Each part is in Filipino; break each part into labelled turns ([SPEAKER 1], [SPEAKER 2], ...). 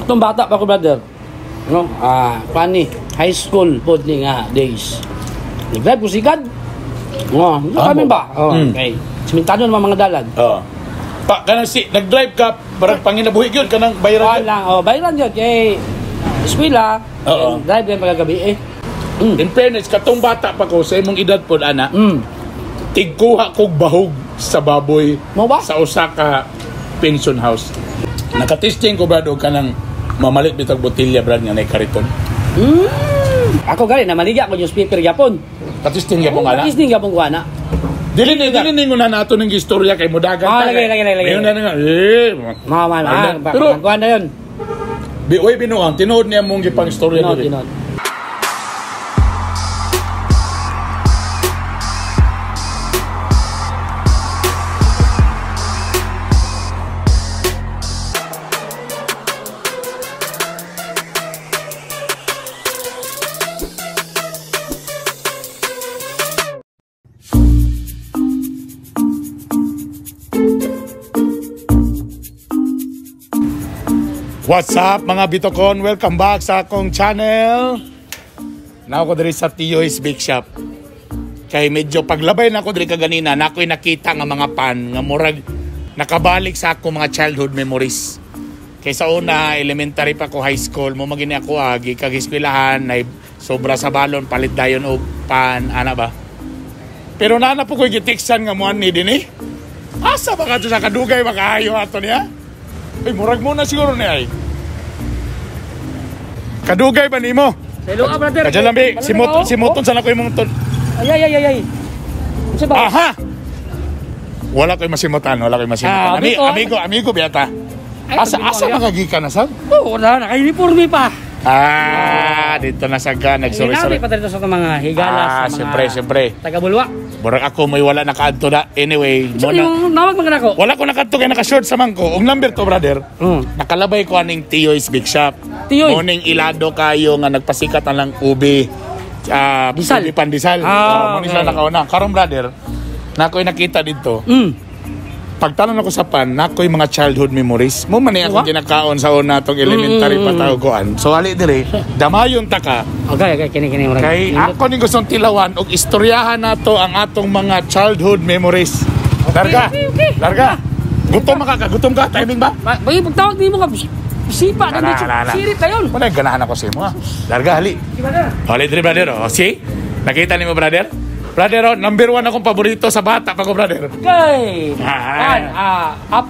[SPEAKER 1] Itong bata pa ko, brother. No? Funny. High school po ni nga days. Nag-drive ko sigad. Kami ba? Okay. Simintado naman mga dalan.
[SPEAKER 2] Pa, kanang nag-drive ka, parang panginabuhi yun, kanang bayaran yun?
[SPEAKER 1] Bayaran yun. Kay eskwela, drive yan pagkagabi eh.
[SPEAKER 2] In fairness, katong bata pa ko, sa imong edad po, ana, tigkuha kong bahog sa baboy sa Osaka pension house. Nakatesting ko, brad, ka ng mamalit bitag botilya, brad, nga na kariton.
[SPEAKER 1] Ako gali, namaligya ko yung speaker yapon.
[SPEAKER 2] Katesting yapon nga na?
[SPEAKER 1] Katesting yapon ko na.
[SPEAKER 2] Dili ko na nato ng istorya kay Mudagan.
[SPEAKER 1] Lagi.
[SPEAKER 2] Ngayon na nga,
[SPEAKER 1] pero, kuha na yun.
[SPEAKER 2] Uy, binuang, tinood niya mong gipang istorya dili.
[SPEAKER 1] Tinood.
[SPEAKER 2] What's up mga Bitokon? Welcome back sa akong channel. Now ko diri sa Tio's Bake Shop. Kay medyo paglabay na ko diri kaganina, na ako'y nakita nga mga pan nga murag nakabalik sa ako mga childhood memories. Kay sa una, elementary pa ko, high school, mo magini ako agi kag eskwelahan, nay sobra sa balon palit dayon og pan, ana ba. Pero nana po ko gitiksan nga muan ni dinhi. Asa ba kadto sa kadugay makaayo ato niya? Ay, murag mo na siguro ni ay. Kadugay ba nimo?
[SPEAKER 1] Hello, brother.
[SPEAKER 2] Kajalambi, simuton sana ko imong ton.
[SPEAKER 1] Ay.
[SPEAKER 2] Aha. Wala ko'y masimutan. Amigo biyata. Asa magagikan na sab?
[SPEAKER 1] Oo, naka-uniforme pa.
[SPEAKER 2] Dito na saga nagsuri.
[SPEAKER 1] Pa dito sa mga higala sa mga
[SPEAKER 2] siyempre.
[SPEAKER 1] Taga-Bulwa.
[SPEAKER 2] Borag ako may wala nakaadto na. Anyway,
[SPEAKER 1] so, yung nawag mga nako.
[SPEAKER 2] Wala ko nakaadto kay naka-short sa mangko. Ung number to, brother. Nakalabay ko aning Tio's Bake Shop. Morning ilado kayo nga nagpasikat na lang ubi.
[SPEAKER 1] Disal.
[SPEAKER 2] Ubi pandisal. Morning sila nakauna. Karon, brother, na ako'y nakita dito. Pagtanong ako sa pan, nako'y mga childhood memories. Mo man akong kinakaon sa una tong elementary patawgoan. So ali dire, damayon ta ka.
[SPEAKER 1] Okay, kini murag.
[SPEAKER 2] Kay ako ning gustong tilawan og istoryahan nato ang atong mga childhood memories. Larga. Gutom ka, timing ba?
[SPEAKER 1] Bagi pagtawag nimo ka sipa na dito. Sirit na yun.
[SPEAKER 2] Wala ganahan ako sa imo. Larga hali. Hali dire, brother. See? Nakita nimo, brother? Brother, number 1 akong paborito sa bata pa ko, brother.
[SPEAKER 1] Okay.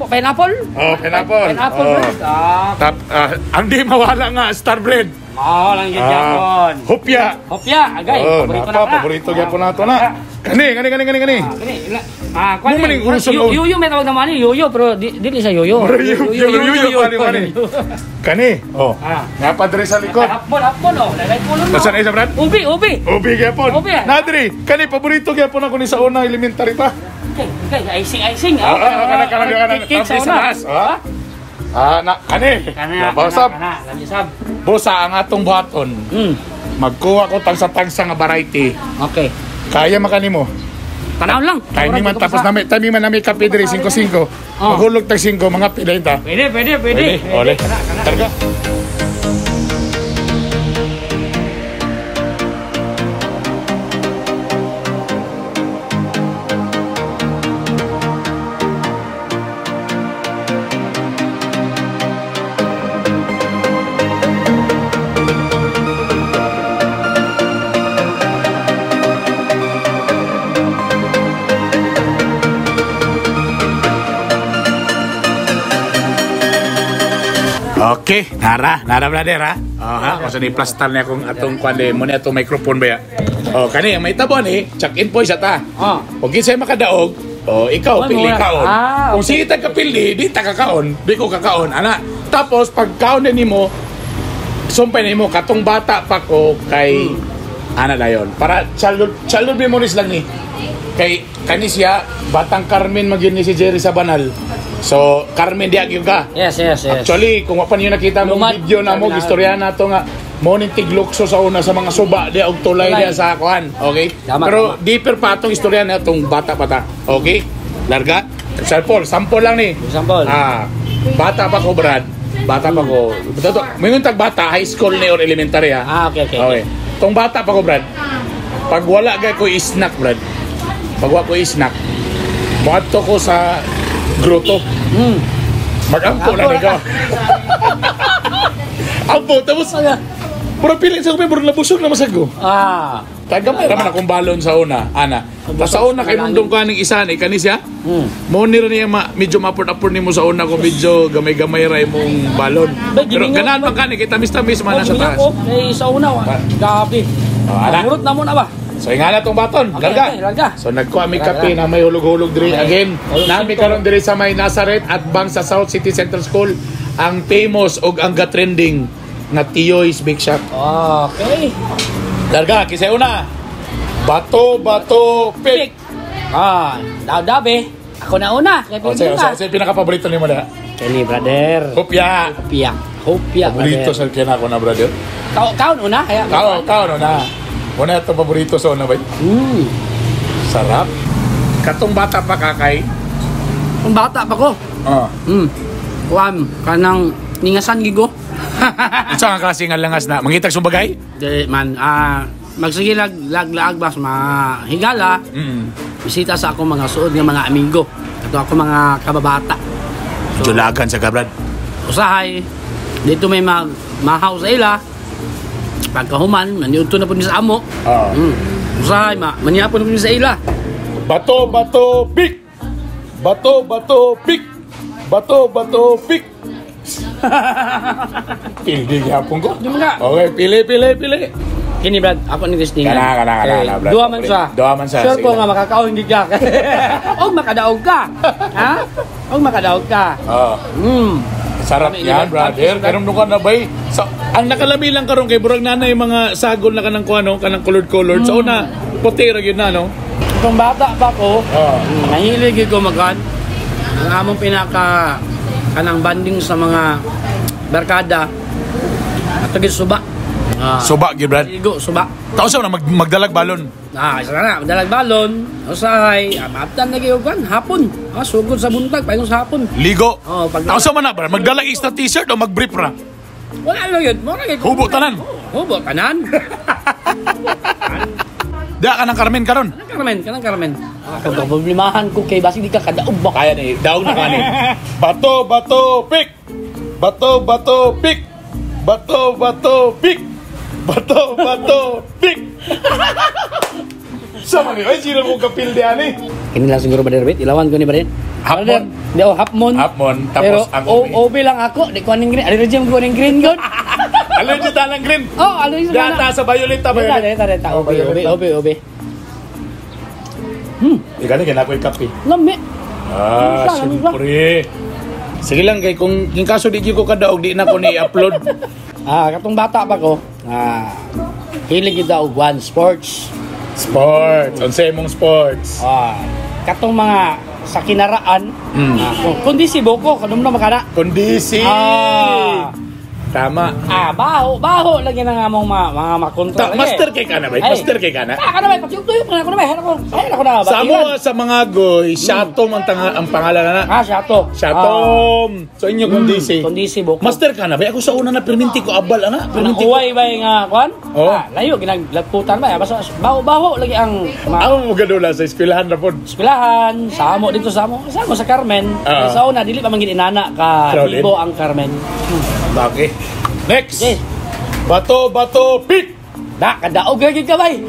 [SPEAKER 1] Pineapple?
[SPEAKER 2] Pineapple. Ang di mawala nga, star bread.
[SPEAKER 1] Lang yun yapon.
[SPEAKER 2] Hopya,
[SPEAKER 1] agay.
[SPEAKER 2] Paborito gyapon nato na. Kani.
[SPEAKER 1] Kung maning urusan yuyo may tawag naman ni yuyo pero dili sa yuyo.
[SPEAKER 2] Yuyo. Kani. Napadre sa likod.
[SPEAKER 1] Apple lalay pulo mo.
[SPEAKER 2] Nasaan isa, brad?
[SPEAKER 1] Ubi
[SPEAKER 2] gyapon. Nadri, kani paborito gyapon ako ni sa una elementary pa.
[SPEAKER 1] Okay, icing.
[SPEAKER 2] Kani. Bosa ang atong buhaton. Magkuha ko tagsa-tagsa nga variety.
[SPEAKER 1] Okay.
[SPEAKER 2] Kaya makanimo.
[SPEAKER 1] Tanaw lang.
[SPEAKER 2] Timing man tapos timing man nami kape diri 5-5. Maghulog tag 5 mga pila ta.
[SPEAKER 1] Pwede.
[SPEAKER 2] Ole. Targa. Okay, nara brother ha. Kasi ni plaster niya kung atong kwande mo ni atong microphone ba ya. Kani may tabon check in po sa ta. Kung kinsay makadaog, ikaw pili kaon. Kung sige ta kapili, di ta kakaon, di ko kakaon ana. Tapos pag kaon nimo, sumpay nimo katong bata pa ko kay ana dayon. Para childhood memories lang ni. Kay kani siya batang Carmen magin ni si Jerry sa Banal. So, Carmen Diagyo ka.
[SPEAKER 1] Yes.
[SPEAKER 2] Actually, kung pa niyo nakita mo video na mo, istorya na to nga morning tiglukso sa una sa mga suba di og tulay diya sa kuan. Okay? Pero deeper pa atong istorya na itong bata pa ta. Okay? Larga. Sample lang ni.
[SPEAKER 1] Sample.
[SPEAKER 2] Bata pa ko, Brad. Bata pa ko. May tag bata, high school ni or elementary ha.
[SPEAKER 1] Okay.
[SPEAKER 2] Okay. Tong bata pa ko, Brad. Pag wala gay ko snack, Brad. Pag wala ko snack, buhato ko sa grotto. Mag-ampo na ikaw. Ampo, tapos pura piling sa kumay, pura nabusog na masago. Tagamay naman akong balon sa una, ana. Tapos sa una, kay mundong ka ng isa ni, kanis ya? Maunir niya medyo mapurt-apurt ni mo sa una kung medyo gamay-gamay ray mong balon. Pero ganahan man ka ni, kita tamis-tamis man nasa taas.
[SPEAKER 1] Sa una, gabi. Murot na muna ba?
[SPEAKER 2] So nga na tong baton, larga. So nagkuha mi kape na may hulog-hulog diri again. Nami karon diri sa may Nazareth at bang sa South City Central School ang famous og ang ga-trending nga Tiyoy's Bake Shop.
[SPEAKER 1] Okay.
[SPEAKER 2] Larga kisay una. Bato pick.
[SPEAKER 1] Dabe. Ako na una.
[SPEAKER 2] Sa pinaka-paborito nimo na?
[SPEAKER 1] Kenny brother.
[SPEAKER 2] Hopya. Paborito sa kina ko na brother.
[SPEAKER 1] Kaon una kaya.
[SPEAKER 2] Kaon una. Una ito paborito sa una ba? Sarap. Katong bata pa kakay?
[SPEAKER 1] Kung bata pa ko. Kanang ningasan gigo.
[SPEAKER 2] Ito ang klase nga langas na. Mangitag sumbagay?
[SPEAKER 1] Di man. Magsige lag bas mahigala. Bisita sa ako mga suod nga mga amigo. Ato ako mga kababata.
[SPEAKER 2] So, julagan sa kabrad.
[SPEAKER 1] Usahay. Dito may mahaw sa ila. Pagkahuman, maniunto na po sa amo. Usahay, maniyapon na po sa ila.
[SPEAKER 2] Bato, pick! Pick! Pildi gapon ko. Okay, pili.
[SPEAKER 1] Kini Brad, ako ni Christine.
[SPEAKER 2] Kana, Brad.
[SPEAKER 1] Dua man sa. Sure ko nga makakaon hindi ka. Og makadaog ka. Ha? Og makadaog ka.
[SPEAKER 2] Sarap yan, brother. Karon ka na bay. So, ang nakalami lang karon kay burag nanay mga sagol na kanang kuano, kanang colored. So una, puti ra gyud na no.
[SPEAKER 1] Kung bata pa ko, mahilig ko magan. Ang among pinaka kanang banding sa mga barkada. Ato gid suba.
[SPEAKER 2] Suba gyud, Brad.
[SPEAKER 1] Ligo suba.
[SPEAKER 2] Tao sa na magdalag balon.
[SPEAKER 1] Isa na, magdalag balon. Usahay, maaptan na gyud kan hapon. Sugod sa buntag, paingon sa hapon.
[SPEAKER 2] Ligo. Tao sa man na, Brad. Magdalag extra t-shirt o mag-brief ra.
[SPEAKER 1] Wala lang yun.
[SPEAKER 2] Hubo tanan.
[SPEAKER 1] Hubo tanan.
[SPEAKER 2] Da ka ng Carmen karon.
[SPEAKER 1] Kanang Carmen. Kung problemahan ko kay basi di ka kadaog ba?
[SPEAKER 2] Kaya ni, daog na kani. Bato, pick. Sama ni, ay sino mo kapil di ani?
[SPEAKER 1] Kini lang siguro ba derbit? Ilawan ko ni ba rin?
[SPEAKER 2] Hapmon.
[SPEAKER 1] Di hapmon.
[SPEAKER 2] Tapos ang
[SPEAKER 1] OB lang ako. Di ko aning green. Ano rin ko aning green yun?
[SPEAKER 2] Allergy ta ng green.
[SPEAKER 1] Allergy ta.
[SPEAKER 2] Data sa violeta.
[SPEAKER 1] Data. OB.
[SPEAKER 2] Ikaw na kaya yung kape.
[SPEAKER 1] Lami.
[SPEAKER 2] Siyempre. Sige lang kay kung yung kaso di ko kadaog di na ko ni-upload.
[SPEAKER 1] Katong bata pa ko. Hilig kita og one sports.
[SPEAKER 2] Unsay mong sports?
[SPEAKER 1] Katong mga sa kinaraan. Kondisibo ko kanum na makana.
[SPEAKER 2] Kondisi. Tama.
[SPEAKER 1] Baho lagi na nga mong mga makontrol.
[SPEAKER 2] Master kay ka na ba? Master kay ka na?
[SPEAKER 1] Kana ba? Pagtuyok na ako na ba? Ako na ba?
[SPEAKER 2] Sa mo sa mga goy, Shatom ang pangalan na.
[SPEAKER 1] Shatom.
[SPEAKER 2] So inyo kondisi.
[SPEAKER 1] Kondisibo ko.
[SPEAKER 2] Master ka na ba? Ako sa una na perminti ko abal ana.
[SPEAKER 1] Perminti ko. Uway ba nga kwan? Layo ginaglaputan ba? Basta baho lagi ang
[SPEAKER 2] mo gadula sa eskwelahan na pod.
[SPEAKER 1] Eskwelahan, samo dito sa Carmen. Sa una dili pa man gid inana ka libo ang Carmen.
[SPEAKER 2] Bakit? Next.
[SPEAKER 1] Okay.
[SPEAKER 2] Bato, pick.
[SPEAKER 1] Kadaog lagi ka bay.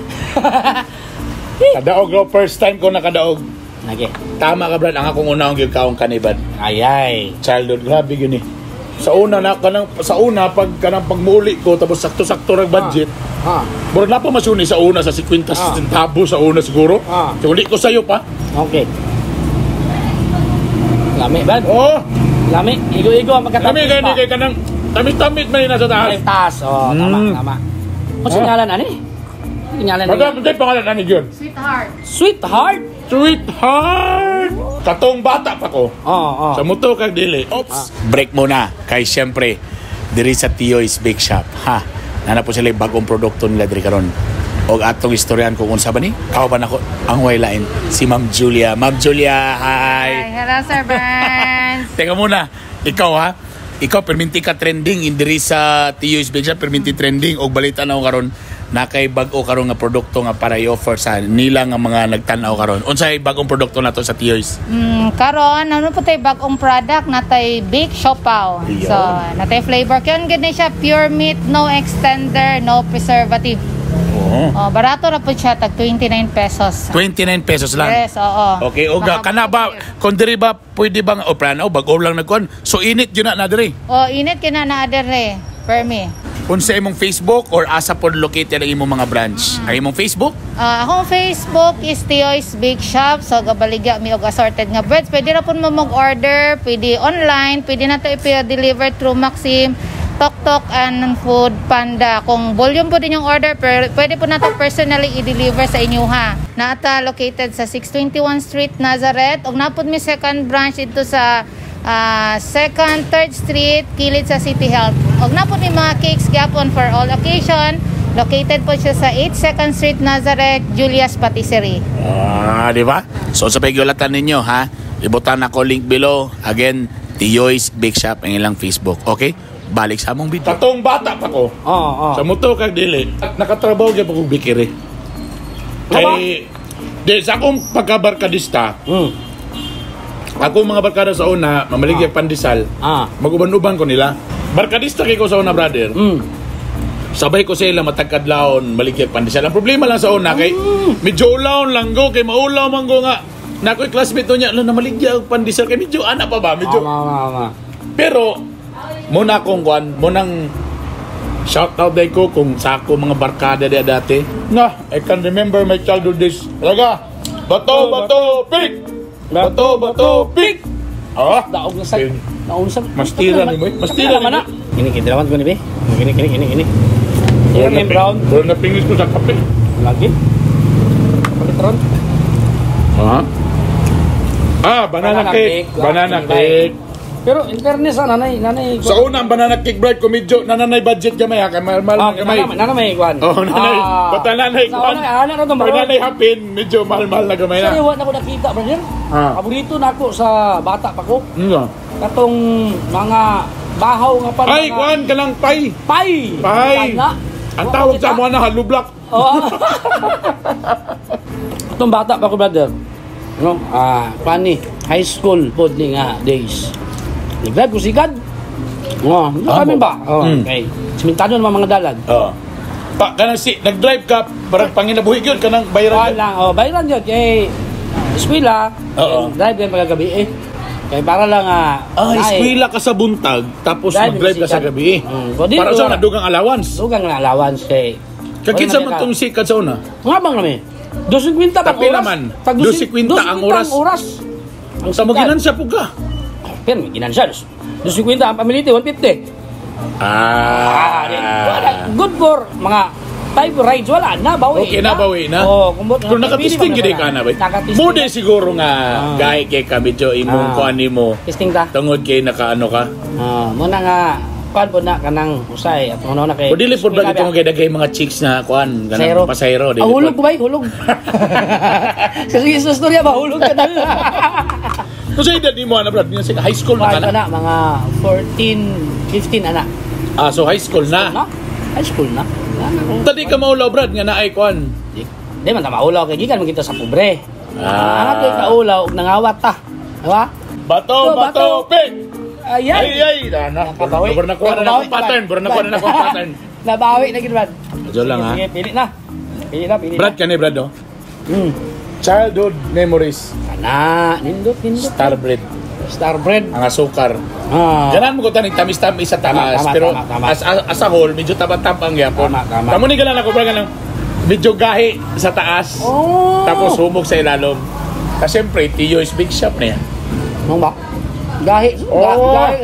[SPEAKER 2] Kadaog no, first time ko nakadaog.
[SPEAKER 1] Nage.
[SPEAKER 2] Tama ka, Brad. Ang akong unang gyud kaong kanibad.
[SPEAKER 1] Ayay.
[SPEAKER 2] Childhood, grabe yun eh. Sa una pag pagmuli ko tapos sakto-sakto rag budget. Pero na pa masuni sa una sa 50 centavo sa una siguro. Uli ko sayo pa.
[SPEAKER 1] Okay. Lami ba? Lami. Igo ang magkatapos pa.
[SPEAKER 2] Lami kay kanang tamit-tamit man nasa taas.
[SPEAKER 1] Taas. Tama. Ano singalan ani? Singalan ani.
[SPEAKER 2] Madam, pangalan ani yun?
[SPEAKER 1] Sweetheart.
[SPEAKER 2] Katong bata pa ko. Sa moto kag dili. Break muna. Kay siyempre diri sa Tiyoy's Bake Shop. Nana po sila bagong produkto nila diri karon. Og atong istoryan kung unsa ba ni? Kao ba nako ang way lain si Ma'am Julia. Ma'am Julia, hi.
[SPEAKER 3] Hello, Sir Burns.
[SPEAKER 2] Teka muna. Ikaw ikaw perminti ka trending indiri sa TU's Big Shop, perminti trending og balita na karon na kay bag-o karon nga produkto nga para i-offer sa nila nga mga nagtan-aw karon. Unsay bag-ong produkto nato sa TU's?
[SPEAKER 3] Karon ano po tay bag-ong product natay Bake Siopaw.
[SPEAKER 2] Iyon.
[SPEAKER 3] So, natay flavor kyon gid ni siya pure meat, no extender, no preservative.
[SPEAKER 2] Oo.
[SPEAKER 3] Barato na po siya tag 29 pesos.
[SPEAKER 2] 29 pesos lang.
[SPEAKER 3] Yes, oo.
[SPEAKER 2] Okay, oga kana ba kun diri ba pwede bang o plano bag-o lang nagkuan? So init yun na diri.
[SPEAKER 3] Init kina na adere per me.
[SPEAKER 2] Unsa imong Facebook or asa pod located ang imong mga branch? Ang imong Facebook?
[SPEAKER 3] Akong Facebook is Tio's Bake Shop. So, gabaligya mi og assorted nga breads. Pwede na po mo mag-order. Pwede online. Pwede na ito i-deliver through Maxim, Tok and Food Panda. Kung volume po din yung order, pwede po na ito personally i-deliver sa inyo ha. Naata located sa 621 Street, Nazareth. Og napod mi second branch ito sa 2nd, 3rd Street, kilid sa City Health. Og napod ni mga cakes gyapon for all occasion. Located po siya sa 8 2nd Street, Nazareth, Julia's Patisserie.
[SPEAKER 2] Di ba? So sa pagyulatan ninyo ha, ibutan ako link below. Again, Tio's Bake Shop ang ilang Facebook. Okay? Balik sa among video. Katong bata pa ko.
[SPEAKER 1] Oo.
[SPEAKER 2] Sa moto kag dili, nakatrabaho gyud ako bikiri. Kay di sa akong pagkabarkadista, ako mga barkada sa una, mamaligya pandesal. Maguban-uban ko nila. Barkadista kay ko sa una, brother. Sabay ko sila matagkadlaon, maligya pandesal. Ang problema lang sa una kay medyo ulaw lang go kay maulaw man go nga. Na ko'y classmate to niya, na maligya og pandesal kay medyo ana pa ba? Medyo. Pero muna akong kuan, munang shout out day ko kung sa ako mga barkada dia dati. I can remember my childhood days. Talaga. Bato, pick! Bato, pick!
[SPEAKER 1] Daog na sa naunsan.
[SPEAKER 2] Mastira ni mo. Mastira ni mo.
[SPEAKER 1] Ini kidrawan ko ni be. Ini. Yung brown.
[SPEAKER 2] Pero napingis ko sa kape.
[SPEAKER 1] Lagi. Pakitron.
[SPEAKER 2] Banana cake. Banana cake.
[SPEAKER 1] Pero in fairness nanay.
[SPEAKER 2] Sa unang banana cake bread ko medyo nanay budget gamay ha. Mahal gamay.
[SPEAKER 1] Nanay kwan.
[SPEAKER 2] Nanay. Basta nanay kwan. Nanay hapin. Medyo mahal na gamay na.
[SPEAKER 1] Sa iwan ako nakita, brother. Paborito na ako sa bata pa ko. Katong mga bahaw nga pa.
[SPEAKER 2] Ay, kwan ka lang pay.
[SPEAKER 1] Pay.
[SPEAKER 2] Ang tawag sa mga na halublak.
[SPEAKER 1] Katong bata pa ko, brother. Pani, high school po ni nga days. Nag-drive ko sigad. Kami ba? Okay. Simintado naman mga dalag.
[SPEAKER 2] Kanang nag-drive ka, parang panginabuhi yun, kanang bayaran yun.
[SPEAKER 1] Bayaran yun. Kay eskwela, drive yan pagkagabi eh. Kaya para lang
[SPEAKER 2] eskwela ka sa buntag, tapos mag-drive ka sa gabi. Para sa dugang allowance.
[SPEAKER 1] Dugang allowance kay.
[SPEAKER 2] Kakinsa man itong sikat sa una?
[SPEAKER 1] Nga bang namin? 250 bang
[SPEAKER 2] Tapi
[SPEAKER 1] oras?
[SPEAKER 2] naman, 250 ang oras. Ang sa maginan siya po ka.
[SPEAKER 1] Pero may ginansya. 250 ang pamiliti, 150. Good for mga 5 rides, wala na, bawi.
[SPEAKER 2] Okay na, bawi na. Kung nakatisting gini ka na, ba? Mode siguro nga, gaya kay ka, medyo imong kuan mo.
[SPEAKER 1] Tisting ta?
[SPEAKER 2] Tungod kay nakaano ka.
[SPEAKER 1] Muna nga, kuan po na kanang usay. At muna na kay...
[SPEAKER 2] O dili po ba itong kay mga chicks na kuan, kanang pasayro.
[SPEAKER 1] Hulog ko ba? Hulog. Kasi sa storya ba, hulog ka na.
[SPEAKER 2] Kung sa edad mo, Brad, high school na ka na?
[SPEAKER 1] Mga 14, 15 anak.
[SPEAKER 2] So high school na?
[SPEAKER 1] High school na.
[SPEAKER 2] Tadi ka maulaw, Brad, nga na ay kuan.
[SPEAKER 1] Di man ta maulaw, kaya gikan kita sa pobre. Anak kay kaulaw, nangawat ta. Diba?
[SPEAKER 2] Bato, pick!
[SPEAKER 1] Ay!
[SPEAKER 2] Nabawi na kuha na akong pattern.
[SPEAKER 1] Nabawi na gid, Brad.
[SPEAKER 2] Diyo lang ha.
[SPEAKER 1] Sige, pili na.
[SPEAKER 2] Brad ka ni, Brad, no? Childhood memories.
[SPEAKER 1] Kana, nindot. Starbread.
[SPEAKER 2] Ang asukar. Ganan mo ko tanig tamis-tamis sa taas. Pero as a whole, medyo tabang-tabang yapon. Tamo ni ganan ako, Brad, ganang medyo gahi sa taas. Tapos humog sa ilalom. Kasi siyempre, Tio's Bake Shop na yan.
[SPEAKER 1] Ano ba? Gahi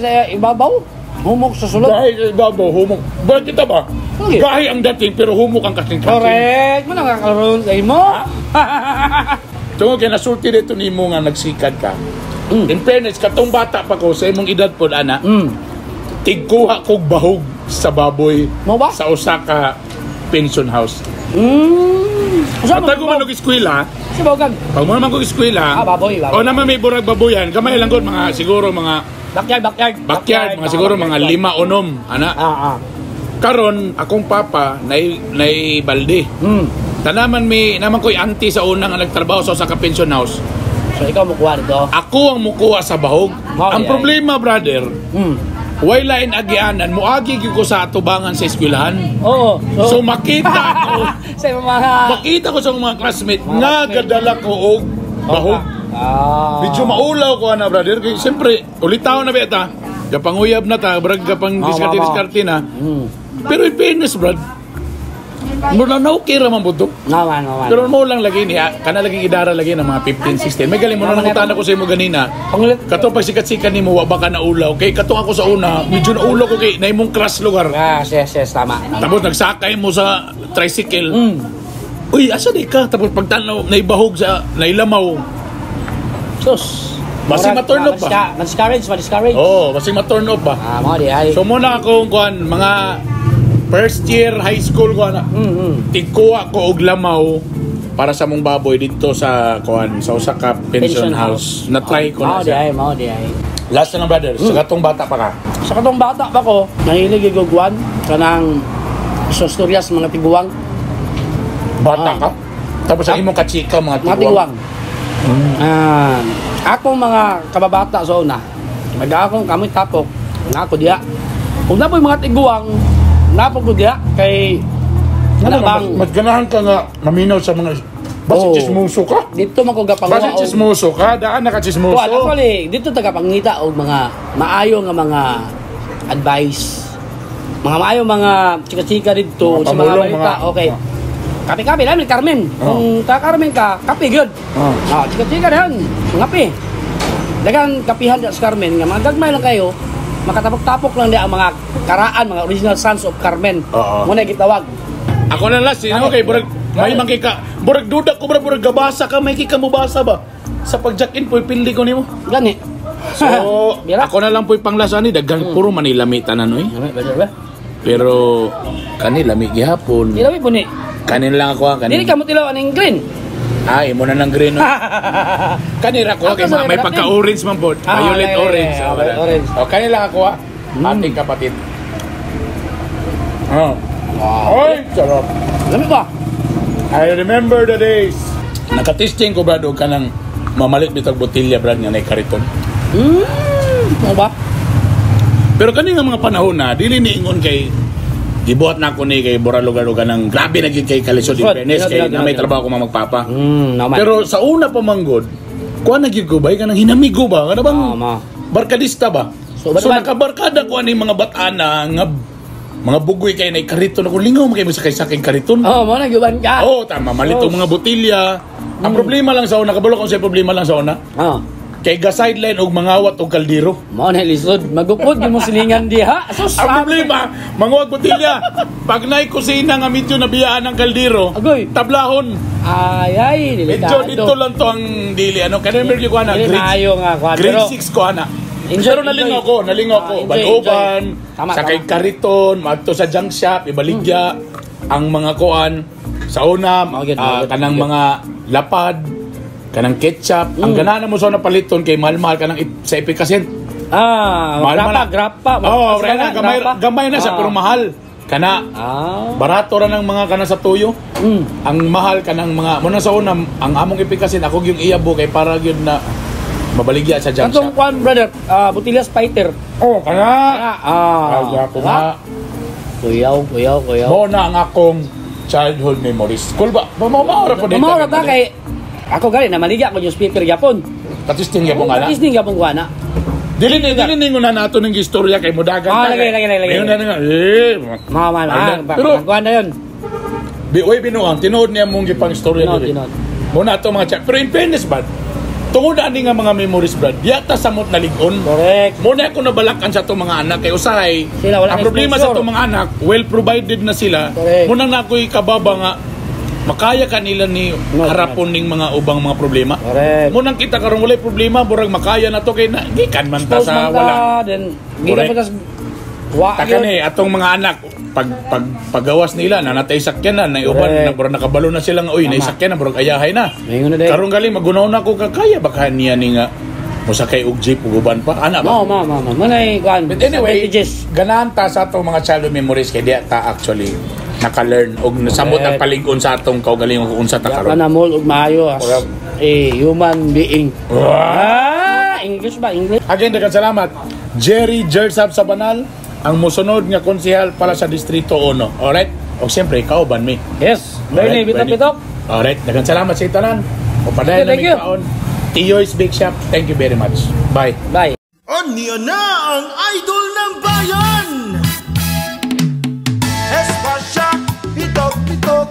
[SPEAKER 1] sa ibabaw. Humog sa sulod.
[SPEAKER 2] Gahi sa ibabaw, humog. Bakit kita ba?
[SPEAKER 1] Okay.
[SPEAKER 2] Gahi ang dating pero humog ang kasing-kasing.
[SPEAKER 1] Correct. Ano nakakaroon sa imo?
[SPEAKER 2] Tungkol kaya nasulti dito ni mo nga nagsikad ka. In fairness, katong bata pa ko sa imong edad po, ana, tigkuha kog bahog sa baboy sa Osaka pension house. Patago man og eskwela.
[SPEAKER 1] Si Bogag.
[SPEAKER 2] Pag mo naman kog eskwela.
[SPEAKER 1] Baboy.
[SPEAKER 2] O naman may burag baboyan. Kamay lang gud mga siguro mga
[SPEAKER 1] Backyard.
[SPEAKER 2] Mga siguro mga 5 unom, ana. Karon akong papa nay balde. Tanaman naman ko'y auntie sa unang nga nagtrabaho sa ka pension house.
[SPEAKER 1] So ikaw mukuha dito.
[SPEAKER 2] Ako ang mukuha sa bahog. Ang problema, brother, way lain agianan, muagi gyud ko sa atubangan sa eskwelahan.
[SPEAKER 1] Oo.
[SPEAKER 2] So makita ko,
[SPEAKER 1] sa mga
[SPEAKER 2] makita ko sa mga classmate nga gadala ko og bahog. Medyo maulaw ko na, brother. Kaya siyempre, ulitaw na beta. Kapanguyab na ta, brag kapang diskarte na. Pero in fairness, brad, mula na okay raman po ito.
[SPEAKER 1] Naman.
[SPEAKER 2] Pero mo lang lagi niya, kana laging idara lagi ng mga 15, 16. May galing mo na nangutan ako sa imo ganina. Kato pag sikat-sikat ni mo, waba ka na ulaw. Kay kato ako sa una, medyo na ulaw ko kay na imong crash lugar.
[SPEAKER 1] Yes, tama.
[SPEAKER 2] Tapos nagsakay mo sa tricycle. Uy, asa di ka? Tapos pagtanaw, naibahog sa, nailamaw.
[SPEAKER 1] Sus.
[SPEAKER 2] Basing ma-turn off ba?
[SPEAKER 1] Ma-discourage.
[SPEAKER 2] Oo, basing ma-turn off ba?
[SPEAKER 1] Mga di ay.
[SPEAKER 2] So muna akong kuhan, mga first year high school kuhan na. Tigkuha ko og lamaw para sa mong baboy dito sa kuhan, sa usa ka pension house. Na-try ko na siya.
[SPEAKER 1] Mga di ay.
[SPEAKER 2] Last na lang, brother. Sa katong bata pa ka.
[SPEAKER 1] Sa katong bata pa ko, nahilig igugwan kanang storyas mga tiguang.
[SPEAKER 2] Bata ka? Tapos ang imong kachika mga tiguang.
[SPEAKER 1] Akong mga kababata sa una, mag-akong kami tapok, nga ako diya. Kung na po yung mga tiguang, napok ko diya, kay
[SPEAKER 2] mas ganahan ka nga maminaw sa mga basit chismoso ka?
[SPEAKER 1] Dito man ko gapanguha.
[SPEAKER 2] Basit chismoso ka? Daan na ka chismoso?
[SPEAKER 1] Actually, dito tagapangita og mga maayo nga mga advice. Mga maayo mga chika-chika dito sa mga balita. Okay. Kape-kape lang, Carmen. Kung ka-Carmen ka, kape good. Chika-chika na yan, ngapi. Dagang kapihan sa Carmen, nga mga gagmay lang kayo, makatapok-tapok lang ang mga karaan, mga original sons of Carmen. Muna gitawag.
[SPEAKER 2] Ako na last, okay, burag, may mangkika. Burag duda ko, burag gabasa ka, may kika mo basa ba? Sa pag-jack-in po, ipindi ko nimo.
[SPEAKER 1] Gani.
[SPEAKER 2] So, ako na lang po panglasa ni, dagang puro manilami tanan, oy. Pero, kanilami gihapon.
[SPEAKER 1] Ilami po ni.
[SPEAKER 2] Kanin lang ako, kanin.
[SPEAKER 1] Dili ka mo tilaw aning green.
[SPEAKER 2] Ay, mo na ng green. No? Kanira ko, kay may pagka-orange man po. Violet orange.
[SPEAKER 1] Orange.
[SPEAKER 2] O, kanin lang ako, ating kapatid. Oh. Ay, sarap.
[SPEAKER 1] Lami ba?
[SPEAKER 2] I remember the days. Nakatesting ko, brad, ka ng mamalit bitag botilya, brad, nga na kariton.
[SPEAKER 1] Ano ba?
[SPEAKER 2] Pero kanina mga panahon na, dili niingon kay gibuhat na ako ni kay Boralugar-lugar ng grabe na kay Kalisod in fairness kay na may trabaho ko magpapa. Pero sa una pa manggod, kuha na gigubay ka ng hinamigo ba? Kana bang barkadista ba? So nakabarkada ko ani mga batana nga mga bugoy kay na kariton ako lingaw kay mo sa saking kariton.
[SPEAKER 1] Mo na giban ka.
[SPEAKER 2] Tama malitong mga botilya. Ang problema lang sa una, kabalo ko sa problema lang sa una. Kay ga-sideline og mangawat og kaldero.
[SPEAKER 1] Mao na lisod, magupod gyud mo silingan diha.
[SPEAKER 2] Ang problema, manguwag botilya. Pag nay kusina nga medyo nabiyaan ng kaldero, tablahon.
[SPEAKER 1] Ay, delikado.
[SPEAKER 2] Medyo dito lang to ang dili ano, kana medyo ko ana grade 6 ko ana. Pero nalingaw ko, Baluban, sa kay kariton, magto sa junk shop, ibaligya ang mga kuan sa una, kanang mga lapad, kanang ketchup, ang ganahan mo sa napaliton kay mahal-mahal kanang sa epikasin.
[SPEAKER 1] Grapa.
[SPEAKER 2] Gamay na sa pero mahal. Kana barato ra ng mga kana sa tuyo. Ang mahal kanang mga muna sa una ang among epikasin ako yung iyabo kay para gyud na mabaligya sa junk shop.
[SPEAKER 1] Katong kwan brother, Botillas Fighter. Kuyaw.
[SPEAKER 2] Mo na ang akong childhood memories. Cool ba? Mamaura po dito.
[SPEAKER 1] Mamaura ta kay ako gali na maligya ko yung speaker Japon.
[SPEAKER 2] Katisting yapon ana.
[SPEAKER 1] Katisting yapon ko ana.
[SPEAKER 2] Dili ningon na nato ng istorya kay mudagan ta.
[SPEAKER 1] Lagi.
[SPEAKER 2] Ngayon na nga.
[SPEAKER 1] Pero kuan na yun.
[SPEAKER 2] Bioy binuang tinood niya mong gipang istorya dili. Muna ato mga chat. Pero in fairness bad. Tungod ani nga mga memories brad. Yata samot na ligon.
[SPEAKER 1] Correct.
[SPEAKER 2] Muna ako nabalakan sa itong mga anak kay usahay. Ang problema sa itong mga anak, well provided na sila. Muna na ako'y kababa nga makaya kanila ni harapon ning mga ubang mga problema. Munang kita karon walay problema, burag makaya na to kay na gikan man ta sa wala.
[SPEAKER 1] Then gikan pa
[SPEAKER 2] takani atong mga anak paggawas nila na natay sakyanan na uban na burag nakabalo na sila nga oy na sakyanan burag ayahay na. Karon gali magunaw na ko kaya baka niya ni nga Musa kay og jeep uban pa. Ana ba?
[SPEAKER 1] Manay kuan.
[SPEAKER 2] But anyway,
[SPEAKER 1] advantages.
[SPEAKER 2] ganahan ta sa atong mga childhood memories kay diya ta actually naka-learn og nasambot ang palig-on sa atong kaugalingon kung unsa ta karon.
[SPEAKER 1] Kana mall og maayo as human being. English ba? English?
[SPEAKER 2] Again, daghang salamat. Jerry Jersab sa Banal, ang musunod nga konsehal para sa Distrito 1. Alright? O siyempre, ikaw, Banmi.
[SPEAKER 1] Yes.
[SPEAKER 2] Alright,
[SPEAKER 1] Bernie, bitok-bitok.
[SPEAKER 2] Alright, daghang salamat sa itanan. O padayon
[SPEAKER 1] Thank
[SPEAKER 2] namin
[SPEAKER 1] you.
[SPEAKER 2] kaon. Tiyo's Big Shop, thank you very much. Bye.
[SPEAKER 1] Bye.
[SPEAKER 4] Anya na ang idol ng bayan! Espasyak, pitok-pitok,